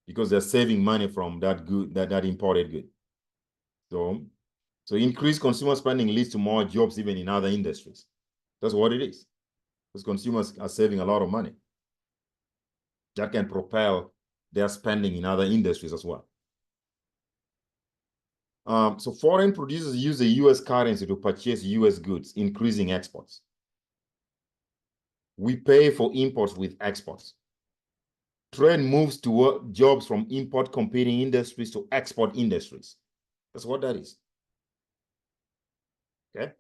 because they're saving money from that good, that imported good. So increased consumer spending leads to more jobs even in other industries. That's what it is. Because consumers are saving a lot of money. That can propel their spending in other industries as well. So foreign producers use the US currency to purchase US goods, increasing exports. We pay for imports with exports. Trade moves toward jobs from import competing industries to export industries. That's what that is. Okay?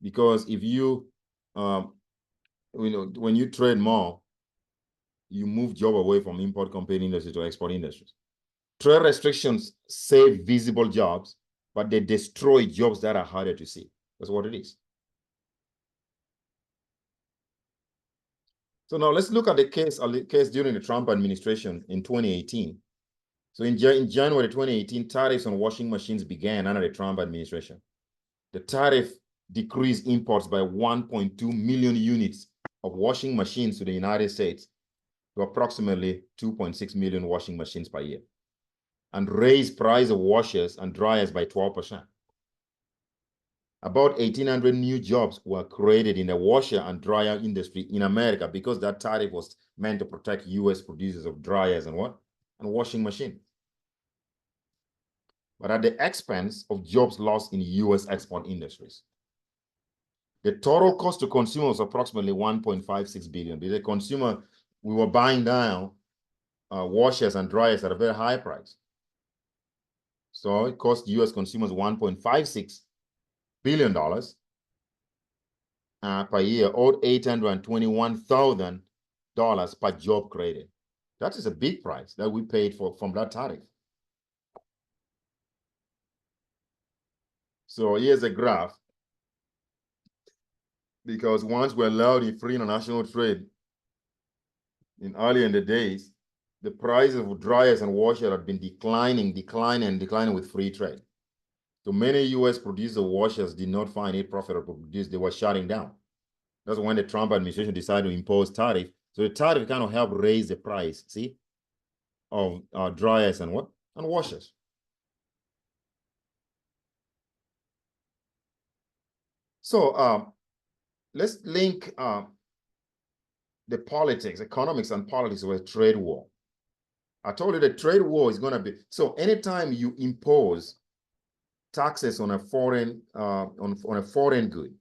Because if you, when you trade more, you move job away from import competing industries to export industries. Trade restrictions save visible jobs, but they destroy jobs that are harder to see. That's what it is. So now let's look at the case during the Trump administration in 2018. So in January 2018, tariffs on washing machines began under the Trump administration. The tariff decreased imports by 1.2 million units of washing machines to the United States to approximately 2.6 million washing machines per year, and raised price of washers and dryers by 12%. About 1,800 new jobs were created in the washer and dryer industry in America because that tariff was meant to protect US producers of dryers and washing machines. But at the expense of jobs lost in US export industries. The total cost to consumers was approximately $1.56 billion. The consumer, we were buying down washers and dryers at a very high price. So it cost US consumers $1.56 billion per year, or $821,000 per job created. That is a big price that we paid from that tariff. So here's a graph. Because once we're allowed in free international trade, early in the days, the prices of dryers and washers had been declining with free trade. So many US producer washers did not find it profitable to produce. They were shutting down. That's when the Trump administration decided to impose tariff. So the tariff kind of helped raise the price, see, of dryers and what? And washers. So let's link the politics, economics and politics with a trade war. I told you the trade war is going to be, so anytime you impose taxes on a foreign on a foreign good,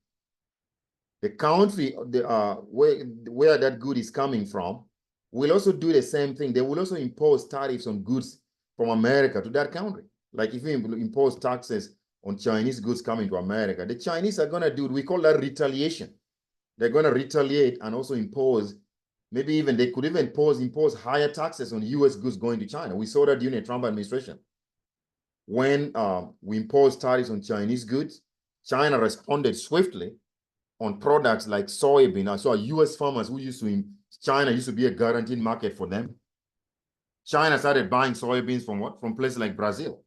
the country where that good is coming from will also do the same thing. They will also impose tariffs on goods from America to that country. Like if you impose taxes on Chinese goods coming to America, the Chinese are going to do, we call that retaliation. They're going to retaliate and also impose, maybe even they could even impose higher taxes on US goods going to China. We saw that during the Trump administration. When we imposed tariffs on Chinese goods, China responded swiftly on products like soybean. I saw US farmers who China used to be a guaranteed market for them. China started buying soybeans from what? From places like Brazil.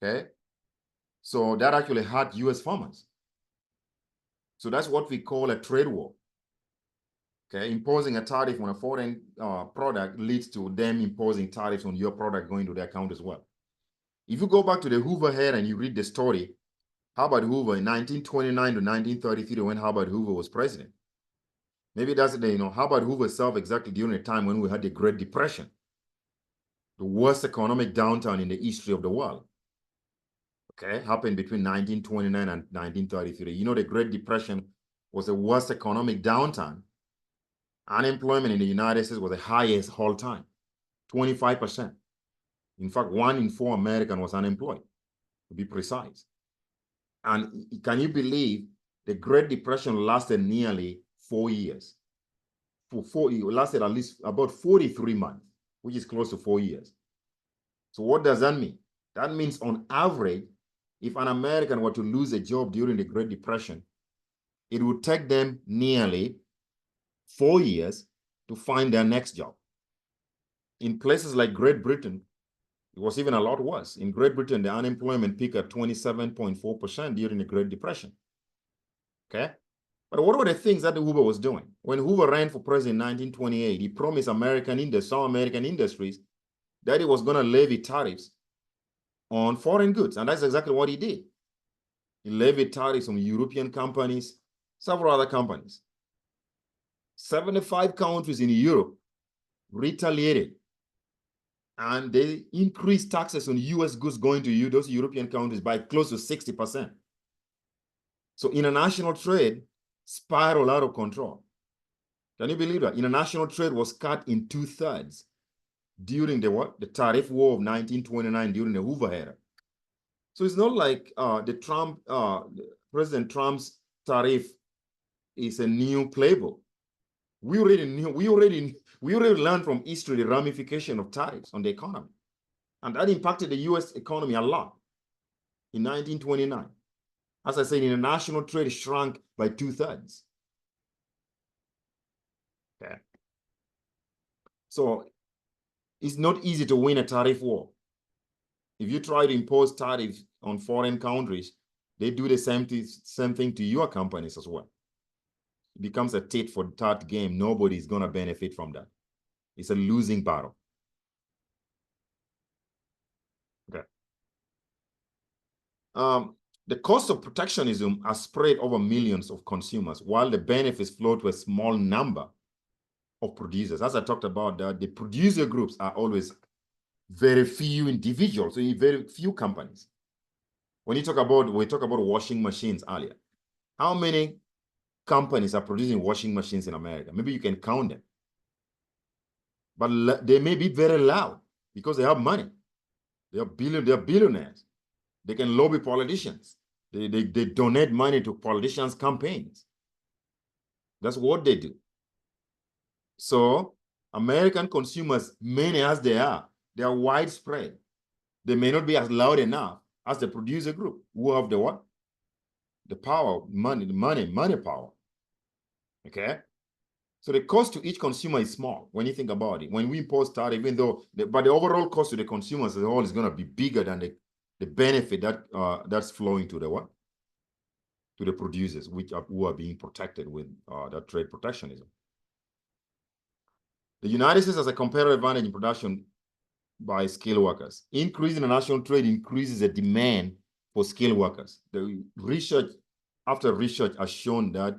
Okay. So that actually hurt US farmers. So that's what we call a trade war. Okay, imposing a tariff on a foreign product leads to them imposing tariffs on your product going to their account as well. If you go back to the Hoover era and you read the story, Herbert Hoover in 1929 to 1933, when Herbert Hoover was president, maybe that's the, Herbert Hoover served exactly during the time when we had the Great Depression, the worst economic downturn in the history of the world. Okay, happened between 1929 and 1933. You know, the Great Depression was the worst economic downturn. Unemployment in the United States was the highest all time, 25%. In fact, 1 in 4 Americans was unemployed, to be precise. And can you believe the Great Depression lasted nearly 4 years? It lasted at least about 43 months, which is close to 4 years. So what does that mean? That means on average, if an American were to lose a job during the Great Depression, it would take them nearly 4 years to find their next job. In places like Great Britain, it was even a lot worse. In Great Britain, the unemployment peaked at 27.4% during the Great Depression. Okay? But what were the things that Hoover was doing? When Hoover ran for president in 1928, he promised some American industries that he was going to levy tariffs on foreign goods. And that's exactly what he did. He levied tariffs on European companies, several other companies. 75 countries in Europe retaliated, and they increased taxes on US goods going to those European countries by close to 60%. So international trade spiraled out of control. Can you believe that? International trade was cut in 2/3 during the tariff war of 1929 during the Hoover era. So it's not like President Trump's tariff is a new playbook. We already learned from history the ramification of tariffs on the economy. And that impacted the US economy a lot in 1929. As I said, international trade shrunk by 2/3. Okay. So it's not easy to win a tariff war. If you try to impose tariffs on foreign countries, they do the same thing to your companies as well. It becomes a tit for tat game. Nobody's going to benefit from that. It's a losing battle. Okay. The cost of protectionism has spread over millions of consumers, while the benefits flow to a small number of producers. As I talked about, the producer groups are always very few individuals, so very few companies. When we talk about washing machines earlier, how many companies are producing washing machines in America? Maybe you can count them. But they may be very loud because they have money. They are billionaires. They can lobby politicians. They donate money to politicians' campaigns. That's what they do. So American consumers, many as they are widespread. They may not be as loud enough as the producer group who have the what? The power, money power. Okay. So the cost to each consumer is small when you think about it. When we impose tariff, even though, but the overall cost to the consumers as a whole is going to be bigger than the benefit that that's flowing to the what? To the producers, who are being protected with that trade protectionism. The United States has a comparative advantage in production by skilled workers. Increasing international trade increases the demand for skilled workers. The research after research has shown that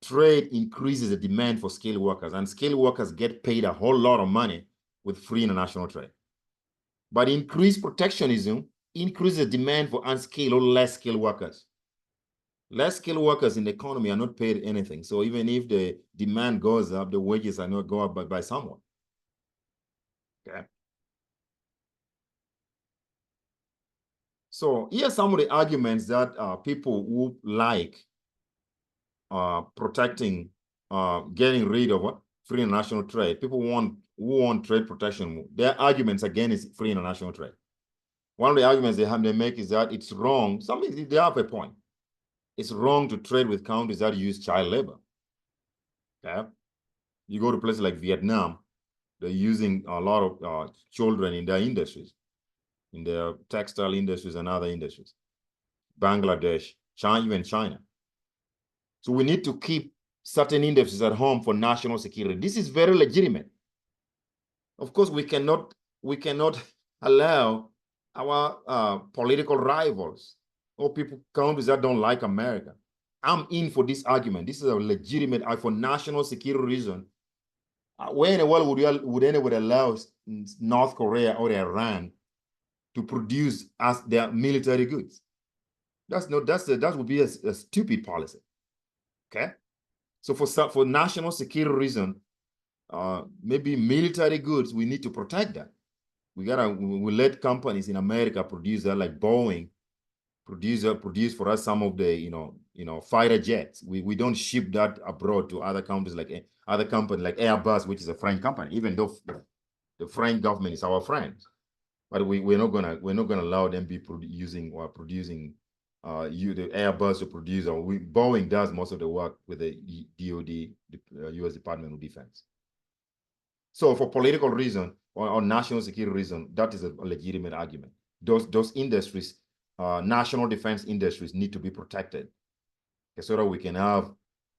trade increases the demand for skilled workers, and skilled workers get paid a whole lot of money with free international trade. But increased protectionism increases the demand for unskilled or less skilled workers. Less skilled workers in the economy are not paid anything. So even if the demand goes up, the wages are not go up by someone. Okay. So here are some of the arguments that people who like protecting, getting rid of what? Free international trade. People who want trade protection. Their arguments again is free international trade. One of the arguments they make is that it's wrong. They have a point. It's wrong to trade with countries that use child labor. Okay? You go to places like Vietnam, they're using a lot of children in their industries, in their textile industries and other industries. Bangladesh, China, even China. So we need to keep certain industries at home for national security. This is very legitimate. Of course, we cannot allow our political rivals or countries that don't like America. I'm in for this argument. This is a legitimate for national security reason. Where in the world would anybody allow North Korea or Iran to produce as their military goods? That would be a stupid policy. Okay, so for national security reason, maybe military goods, we need to protect that. We let companies in America produce that, like Boeing, produce for us some of the fighter jets. We don't ship that abroad to other countries, like other companies like Airbus, which is a French company, even though the French government is our friend. But we're not gonna allow them be producing the Airbus to produce, or Boeing does most of the work with the DoD, the U.S. Department of Defense. So for political reason or national security reason, that is a legitimate argument. Those industries, national defense industries, need to be protected, okay, so that we can have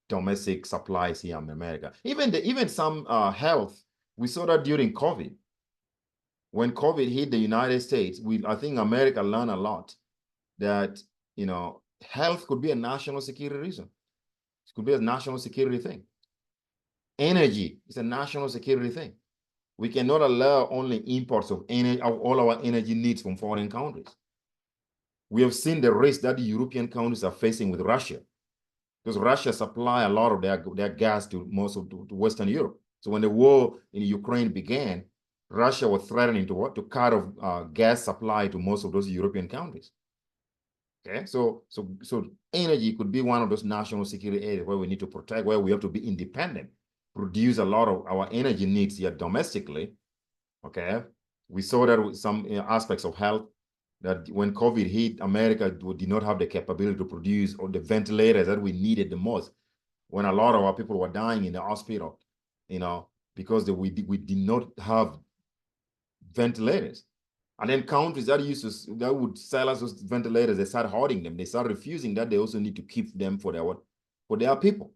domestic supplies here in America. Even some health, we saw that during COVID. When COVID hit the United States, I think America learned a lot that health could be a national security reason. It could be a national security thing. Energy is a national security thing. We cannot allow only imports of all our energy needs from foreign countries. We have seen the risk that the European countries are facing with Russia, because Russia supply a lot of their gas to most of to Western Europe. So when the war in Ukraine began, Russia was threatening to cut off gas supply to most of those European countries. Okay, so energy could be one of those national security areas where we need to protect, where we have to be independent, produce a lot of our energy needs here domestically. Okay, we saw that with some aspects of health, that when COVID hit, America did not have the capability to produce or the ventilators that we needed the most, when a lot of our people were dying in the hospital, because we did not have ventilators. And then countries that would sell us those ventilators, they start hoarding them. They start refusing that. They also need to keep them for their people.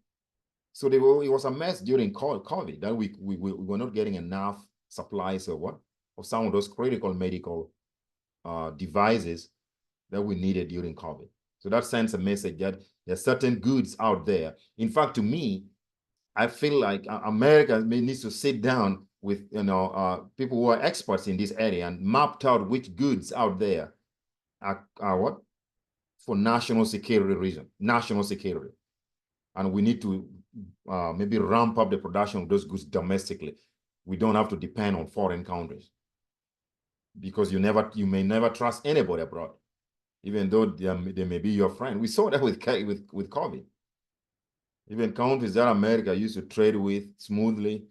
So it was a mess during COVID that we were not getting enough supplies of some of those critical medical devices that we needed during COVID. So that sends a message that there's certain goods out there. In fact, to me, I feel like America needs to sit down with people who are experts in this area and mapped out which goods out there are what for national security reason, and we need to maybe ramp up the production of those goods domestically. We don't have to depend on foreign countries, because you may never trust anybody abroad, even though they may be your friend. We saw that with COVID. Even countries that America used to trade with smoothly,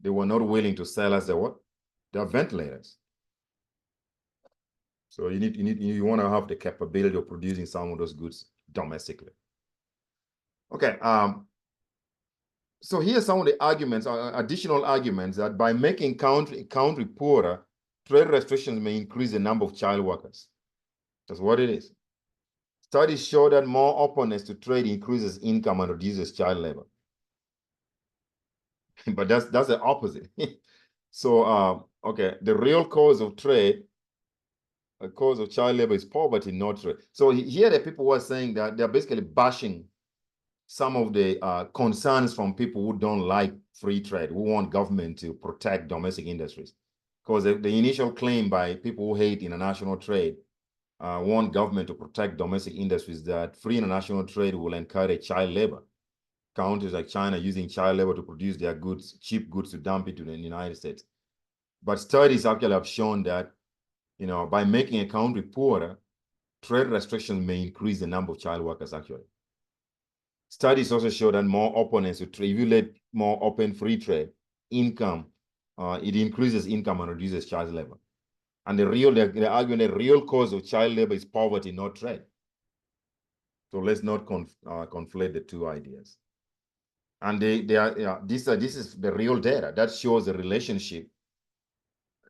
they were not willing to sell us their ventilators. So you want to have the capability of producing some of those goods domestically. Okay. So here's some of the arguments, additional arguments that by making country poorer, trade restrictions may increase the number of child workers. That's what it is. Studies show that more openness to trade increases income and reduces child labor. But that's the opposite. So okay, the real cause of trade, the cause of child labor is poverty, not trade. So here the people were saying that they're basically bashing some of the concerns from people who don't like free trade, who want government to protect domestic industries. Because the initial claim by people who hate international trade want government to protect domestic industries, that free international trade will encourage child labor. Countries like China using child labor to produce their goods, cheap goods, to dump it to the United States. But studies actually have shown that, by making a country poorer, trade restrictions may increase the number of child workers actually. Studies also show that more openness to trade, if you let more open free trade, income, it increases income and reduces child labor. And they're arguing the real cause of child labor is poverty, not trade. So let's not conflate the two ideas. And this is the real data that shows the relationship,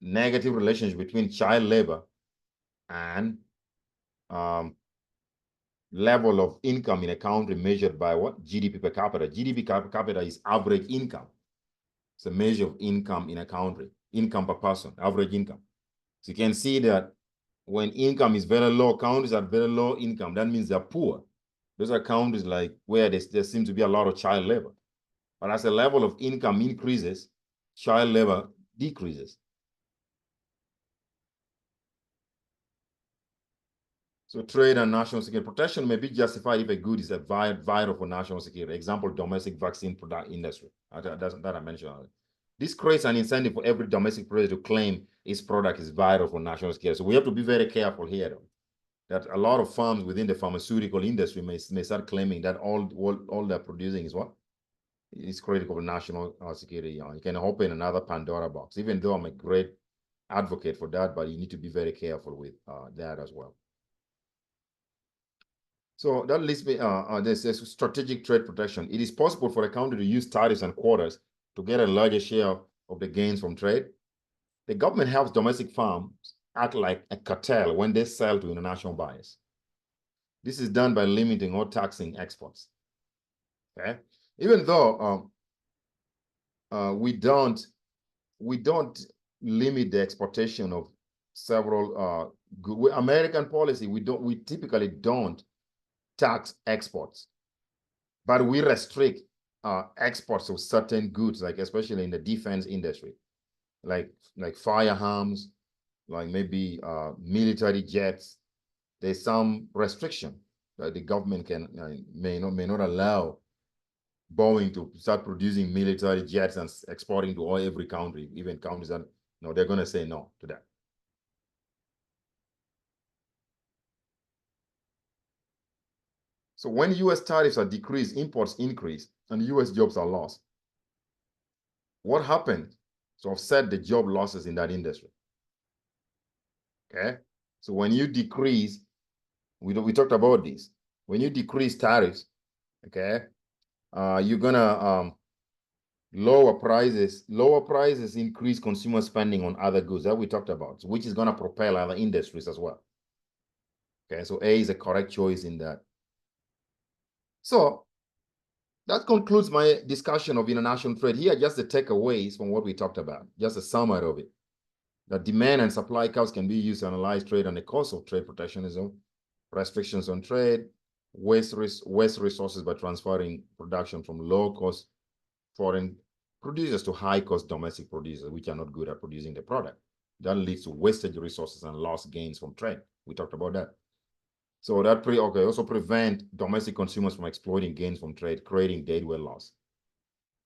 negative relationship between child labor and level of income in a country measured by what? GDP per capita. GDP per capita is average income. It's a measure of income in a country, income per person, average income. So you can see that when income is very low, countries are very low income, that means they're poor. Those are countries like where there seems to be a lot of child labor. But as the level of income increases, child labor decreases. So trade and national security protection may be justified if a good is vital for national security. Example, domestic vaccine product industry that I mentioned earlier. This creates an incentive for every domestic producer to claim its product is vital for national security. So we have to be very careful here, though, that a lot of firms within the pharmaceutical industry may start claiming that all they're producing is what? Is critical for national security. You can open another Pandora box, even though I'm a great advocate for that, but you need to be very careful with that as well. So that leads me, there's strategic trade protection. It is possible for a country to use tariffs and quotas to get a larger share of the gains from trade. The government helps domestic firms act like a cartel when they sell to international buyers. This is done by limiting or taxing exports. Okay, even though we don't limit the exportation of several American policy, we typically don't tax exports, but we restrict exports of certain goods, like especially in the defense industry, like firearms, like maybe military jets. There's some restriction that the government can may not allow Boeing to start producing military jets and exporting to every country, even countries that they're going to say no to that. So when US tariffs are decreased, imports increase, and US jobs are lost. What happened to offset the job losses in that industry? Okay, so when you decrease, we talked about this. When you decrease tariffs, okay, you're gonna lower prices. Lower prices increase consumer spending on other goods that we talked about, which is gonna propel other industries as well. Okay, so A is a correct choice in that. So that concludes my discussion of international trade. Here are just the takeaways from what we talked about, just a summary of it. The demand and supply curves can be used to analyze trade and the cost of trade protectionism, restrictions on trade, waste resources by transferring production from low-cost foreign producers to high-cost domestic producers, which are not good at producing the product. That leads to wasted resources and lost gains from trade. We talked about that. So that also prevent domestic consumers from exploiting gains from trade, creating deadweight loss.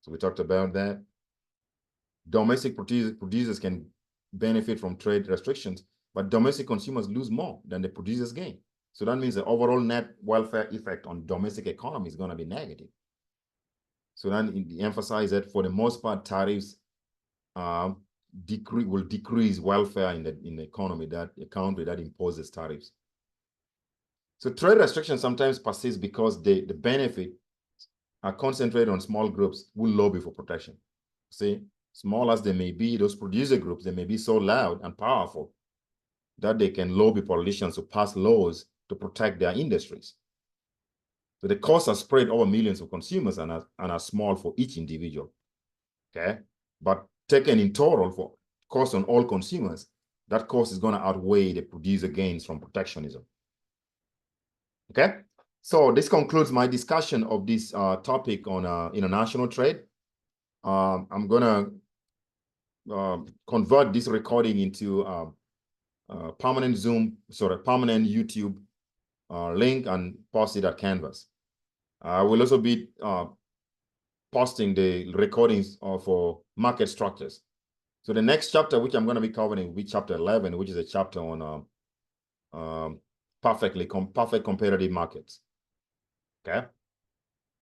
So we talked about that. Domestic producers can benefit from trade restrictions, but domestic consumers lose more than the producers gain. So that means the overall net welfare effect on domestic economy is going to be negative. So then emphasize that for the most part, tariffs decrease welfare in the economy, that a country that imposes tariffs. So trade restrictions sometimes persist because the benefit are concentrated on small groups who lobby for protection. See, small as they may be, those producer groups, they may be so loud and powerful that they can lobby politicians to pass laws to protect their industries. So the costs are spread over millions of consumers and are small for each individual. Okay, but taken in total for cost on all consumers, that cost is going to outweigh the producer gains from protectionism. Okay, so this concludes my discussion of this topic on international trade. I'm going to convert this recording into permanent permanent YouTube link and post it at Canvas. I will also be posting the recordings for market structures. So the next chapter, which I'm going to be covering, will be chapter 11, which is a chapter on perfect competitive markets. Okay.